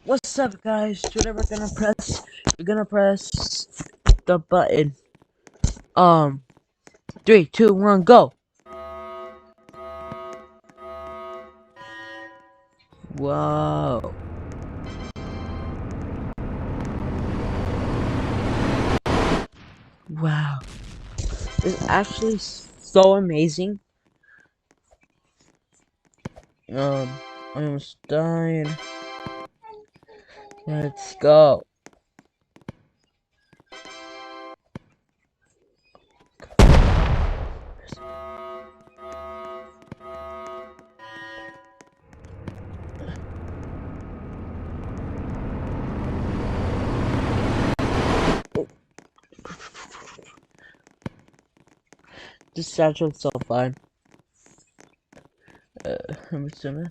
What's up, guys? Today we're gonna press the button. 3, 2, 1, go. Whoa. Wow. It's actually so amazing. I almost died. Let's go. This sounds so fun. I'm assuming.